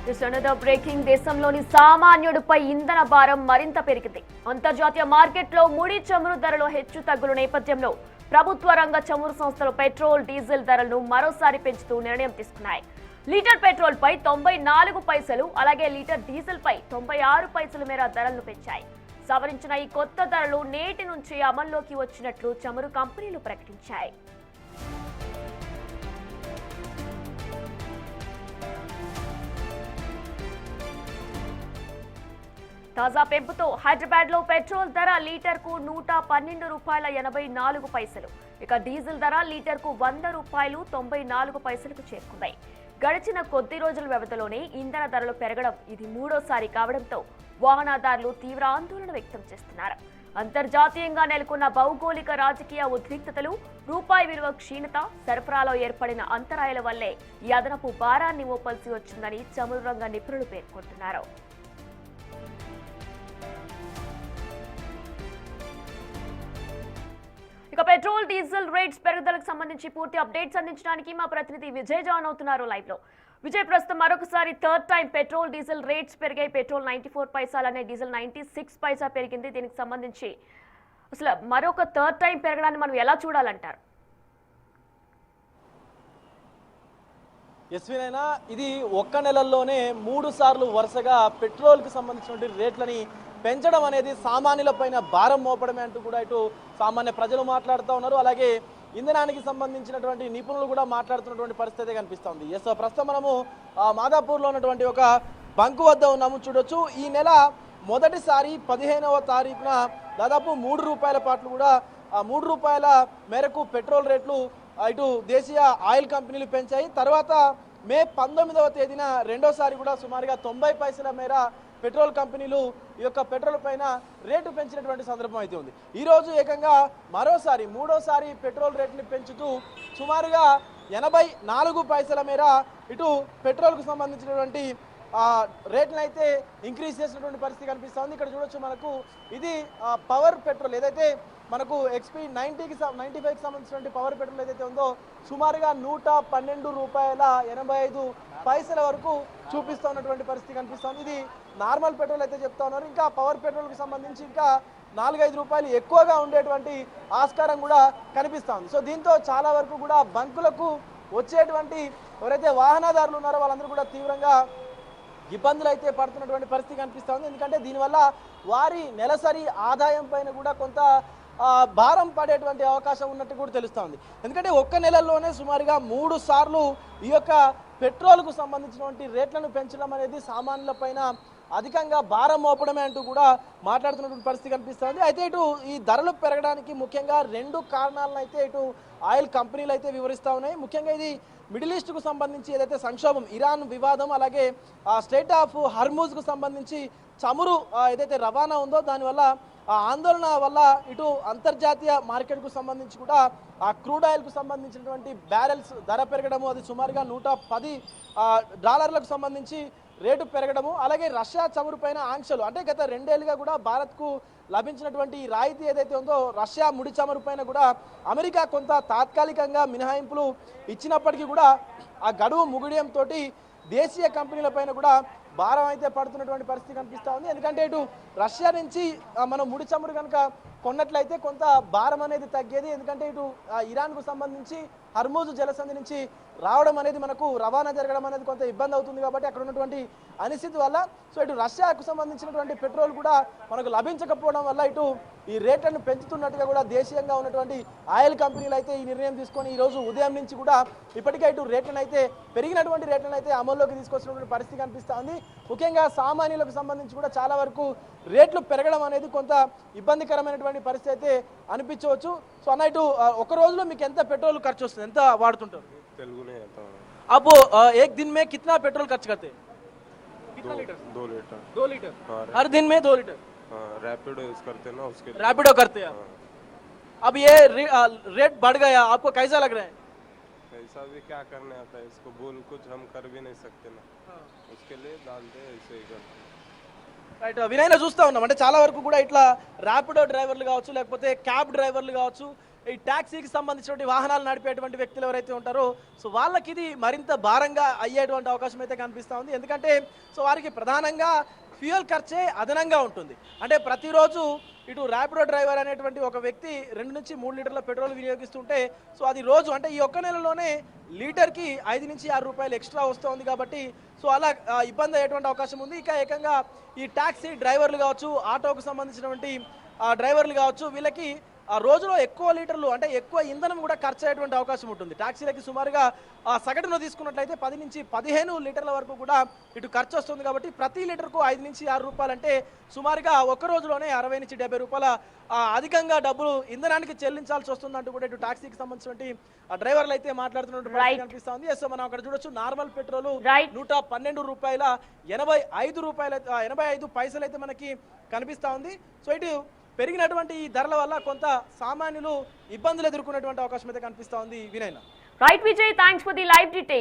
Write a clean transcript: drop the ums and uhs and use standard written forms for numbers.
Breaking దేశంలోని సామాన్యుడిపై ఇంధన భారం మరింత పెరిగింది. అంతర్జాతీయ మార్కెట్లో ముడి చమురు ధరలో హెచ్చు తగ్గుల నేపథ్యంలో ప్రభుత్వ రంగ చమురు సంస్థలు పెట్రోల్, డీజిల్ ధరలను మరోసారి పెంచుతూ నిర్ణయం తీసుకున్నాయి. లీటర్ పెట్రోల్ పై 94 పైసలు, అలాగే లీటర్ డీజిల్ పై 96 పైసల మేర ధరలను పెంచాయి. సవరించిన ఈ కొత్త ధరలు నేటి నుంచి అమల్లోకి వచ్చినట్లు చమురు కంపెనీలు ప్రకటించాయి. తాజా పెంపుతో హైదరాబాద్ లో పెట్రోల్ ధర లీటర్ కు ₹112.84. ఇక డీజిల్ ధర లీటర్ కు ₹100.94 చేరుకుంది. గడిచిన కొద్ది రోజుల వ్యవధిలోనే ఇంధన ధరలు పెరగడం ఇది మూడోసారి కావడంతో వాహనదారులు తీవ్ర ఆందోళన వ్యక్తం చేస్తున్నారు. అంతర్జాతీయంగా నెలకొన్న భౌగోళిక రాజకీయ ఉద్రిక్తతలు, రూపాయి విలువ క్షీణత, సరఫరాలో ఏర్పడిన అంతరాయాల వల్లే ఈ అదనపు భారాన్ని మోపాల్సి వచ్చిందని చమురు రంగ నిపుణులు పేర్కొంటున్నారు. ఇక పెట్రోల్, డీజిల్ రేట్స్ పెరుగుదలకు సంబంధించి పూర్తి అప్డేట్స్ అందించడానికి మా ప్రతినిధి విజయ్ జాయిన్ అవుతున్నారు లైవ్ లో. విజయ్, ప్రస్తుతం మరొకసారి third time petrol, diesel rates పెరిగాయి. పెట్రోల్ 94 పైసలనే, డీజిల్ 96 పైసా పెరిగింది. దీనికి సంబంధించి అసలు మరొక థర్డ్ టైం పెరగడాన్ని మనం ఎలా చూడాలంటారు? ఎస్వినైనా ఇది ఒక్క నెలల్లోనే 3 సార్లు వరుసగా పెట్రోల్కి సంబంధించినటువంటి రేట్లని పెంచడం అనేది సామాన్యులపైన భారం మోపడమే అంటూ కూడా ఇటు సామాన్య ప్రజలు మాట్లాడుతూ ఉన్నారు. అలాగే ఇంధనానికి సంబంధించినటువంటి నిపుణులు కూడా మాట్లాడుతున్నటువంటి పరిస్థితి కనిపిస్తుంది. ఎస్, ప్రస్తుతం మనము మాదాపూర్లో ఉన్నటువంటి ఒక బంకు వద్ద ఉన్నాము. చూడొచ్చు, ఈ నెల మొదటిసారి 15వ తారీఖున దాదాపు ₹3 పాటు కూడా ₹3 మేరకు పెట్రోల్ రేట్లు ఇటు దేశీయ ఆయిల్ కంపెనీలు పెంచాయి. తర్వాత మే 19వ తేదీన రెండోసారి కూడా సుమారుగా 90 పైసల మేర పెట్రోల్ కంపెనీలు ఈ యొక్క పెట్రోల్ పైన రేటు పెంచినటువంటి సందర్భం అయితే ఉంది. ఈరోజు ఏకంగా మరోసారి మూడోసారి పెట్రోల్ రేట్ని పెంచుతూ సుమారుగా 84 పైసల మేర ఇటు పెట్రోల్కు సంబంధించినటువంటి రేట్లను అయితే ఇంక్రీజ్ చేసినటువంటి పరిస్థితి కనిపిస్తుంది. ఇక్కడ చూడొచ్చు, మనకు ఇది పవర్ పెట్రోల్ ఏదైతే మనకు XP 95కి సంబంధించినటువంటి పవర్ పెట్రోల్ ఏదైతే ఉందో సుమారుగా ₹112.85 వరకు చూపిస్తూ ఉన్నటువంటి పరిస్థితి కనిపిస్తుంది. ఇది నార్మల్ పెట్రోల్ అయితే చెప్తా ఉన్నారు. ఇంకా పవర్ పెట్రోల్కి సంబంధించి ఇంకా ₹4-5 ఎక్కువగా ఉండేటువంటి ఆస్కారం కూడా కనిపిస్తుంది. సో దీంతో చాలా వరకు కూడా బంకులకు వచ్చేటువంటి ఎవరైతే వాహనదారులు ఉన్నారో వాళ్ళందరూ కూడా తీవ్రంగా ఇబ్బందులు అయితే పడుతున్నటువంటి పరిస్థితి కనిపిస్తుంది. ఎందుకంటే దీనివల్ల వారి నెలసరి ఆదాయం పైన కూడా కొంత భారం పడేటువంటి అవకాశం ఉన్నట్టు కూడా తెలుస్తుంది. ఎందుకంటే ఒక్క నెలల్లోనే సుమారుగా 3 సార్లు ఈ యొక్క పెట్రోల్కు సంబంధించినటువంటి రేట్లను పెంచడం అనేది సామాన్యుల పైన అధికంగా భారం మోపడమే అంటూ కూడా మాట్లాడుతున్నటువంటి పరిస్థితి కనిపిస్తుంది. అయితే ఇటు ఈ ధరలు పెరగడానికి ముఖ్యంగా 2 కారణాలను అయితే ఇటు ఆయిల్ కంపెనీలు అయితే వివరిస్తూ ఉన్నాయి. ముఖ్యంగా ఇది మిడిల్ ఈస్ట్కు సంబంధించి ఏదైతే సంక్షోభం, ఇరాన్ వివాదం, అలాగే స్ట్రైట్ ఆఫ్ హర్మూజ్కు సంబంధించి చమురు ఏదైతే రవాణా ఉందో దానివల్ల ఆందోళన వల్ల ఇటు అంతర్జాతీయ మార్కెట్కు సంబంధించి కూడా ఆ క్రూడ్ ఆయిల్కు సంబంధించినటువంటి బ్యారెల్స్ ధర పెరగడము, అది సుమారుగా $110 సంబంధించి రేటు పెరగడము, అలాగే రష్యా చమురు పైన ఆంక్షలు, అంటే గత 2 ఏళ్లుగా కూడా భారత్కు లభించినటువంటి రాయితీ ఏదైతే ఉందో రష్యా ముడి చమురు పైన కూడా అమెరికా కొంత తాత్కాలికంగా మినహాయింపులు ఇచ్చినప్పటికీ కూడా ఆ గడువు ముగియడంతో దేశీయ కంపెనీల పైన కూడా భారం అయితే పడుతున్నటువంటి పరిస్థితి కనిపిస్తూ ఉంది. ఎందుకంటే ఇటు రష్యా నుంచి మనం ముడి చమురు కనుక కొన్నట్లయితే కొంత భారం అనేది తగ్గేది. ఎందుకంటే ఇటు ఇరాన్కు సంబంధించి హర్మూజ్ జలసంధి నుంచి రావడం అనేది మనకు రవాణా జరగడం అనేది కొంత ఇబ్బంది అవుతుంది. కాబట్టి అక్కడ ఉన్నటువంటి అనిశ్చితి వల్ల సో ఇటు రష్యాకు సంబంధించినటువంటి పెట్రోల్ కూడా మనకు లభించకపోవడం వల్ల ఇటు ఈ రేట్లను పెంచుతున్నట్టుగా కూడా దేశీయంగా ఉన్నటువంటి ఆయిల్ కంపెనీలు అయితే ఈ నిర్ణయం తీసుకొని ఈరోజు ఉదయం నుంచి కూడా ఇప్పటికే ఇటు రేట్లను అయితే పెరిగినటువంటి రేట్లను అయితే అమల్లోకి తీసుకొచ్చినటువంటి పరిస్థితి కనిపిస్తూ ఉంది. ముఖ్యంగా సామాన్యులకు సంబంధించి కూడా చాలా వరకు రేట్లు పెరగడం అనేది కొంత ఇబ్బందికరమైనటువంటి పరిస్థితి అయితే అనిపించవచ్చు. సో అన్న, ఇటు ఒక రోజులో మీకు ఎంత పెట్రోల్ ఖర్చు వస్తుంది, ఎంత వాడుతుంటారు? आप एक दिन में कितना पेट्रोल खर्च करते हैं? कितना लीटर? 2 लीटर। 2 लीटर हाँ, हर दिन में 2 लीटर? रैपिडो यूज करते हैं ना, उसके लिए। रैपिडो करते हैं आप? अब ये रेट बढ़ गया, आपको कैसा लग रहा है? ऐसा भी क्या करने आता है, इसको बोल कुछ हम कर भी नहीं सकते ना। उसके लिए डालते हैं, ऐसे ही करते हैं। రైట్ వినయన చూస్తూ ఉన్నాం అంటే చాలా వరకు కూడా ఇట్లా ర్యాపిడో డ్రైవర్లు కావచ్చు లేకపోతే క్యాబ్ డ్రైవర్లు కావచ్చు ఈ ట్యాక్సీకి సంబంధించినటువంటి వాహనాలు నడిపేటువంటి వ్యక్తులు ఎవరైతే ఉంటారో సో వాళ్ళకి ఇది మరింత భారంగా అయ్యేటువంటి అవకాశం అయితే కనిపిస్తూ ఉంది. ఎందుకంటే సో వారికి ప్రధానంగా ఫ్యూయల్ ఖర్చే అదనంగా ఉంటుంది. అంటే ప్రతిరోజు ఇటు ర్యాపిడో డ్రైవర్ అనేటువంటి ఒక వ్యక్తి 2 నుంచి 3 లీటర్ల పెట్రోల్ వినియోగిస్తుంటే సో అది రోజు అంటే ఈ ఒక్క నెలలోనే లీటర్కి 5 నుంచి 6 రూపాయలు ఎక్స్ట్రా వస్తుంది. కాబట్టి సో అలా ఇబ్బంది అయ్యేటువంటి అవకాశం ఉంది. ఇక ఏకంగా ఈ ట్యాక్సీ డ్రైవర్లు కావచ్చు ఆటోకు సంబంధించినటువంటి డ్రైవర్లు కావచ్చు వీళ్ళకి ఆ రోజులో ఎక్కువ లీటర్లు అంటే ఎక్కువ ఇంధనం కూడా ఖర్చు అయ్యేటువంటి అవకాశం ఉంటుంది. ట్యాక్సీలకి సుమారుగా సగటును తీసుకున్నట్లయితే 10 నుంచి 15 లీటర్ల వరకు కూడా ఇటు ఖర్చు వస్తుంది. కాబట్టి ప్రతి లీటర్కు 5 నుంచి 6 రూపాయలు అంటే సుమారుగా ఒక రోజులోనే 60 నుంచి 70 రూపాయల అధికంగా డబ్బులు ఇంధనానికి చెల్లించాల్సి వస్తుందంటూ కూడా ఇటు ట్యాక్సీకి సంబంధించినటువంటి డ్రైవర్లు అయితే మాట్లాడుతున్నట్టు కనిపిస్తుంది. ఎస్ మనం అక్కడ చూడొచ్చు నార్మల్ పెట్రోల్ 112 రూపాయల 85 పైసలు అయితే మనకి కనిపిస్తా ఉంది. సో ఇటు పెరిగినటువంటి ఈ ధరల వల్ల కొంత సామాన్యులు ఇబ్బందులు ఎదుర్కొనేటువంటి అవకాశం అయితే కనిపిస్తా ఉంది. Vinay right Vijay, thanks for the live detail.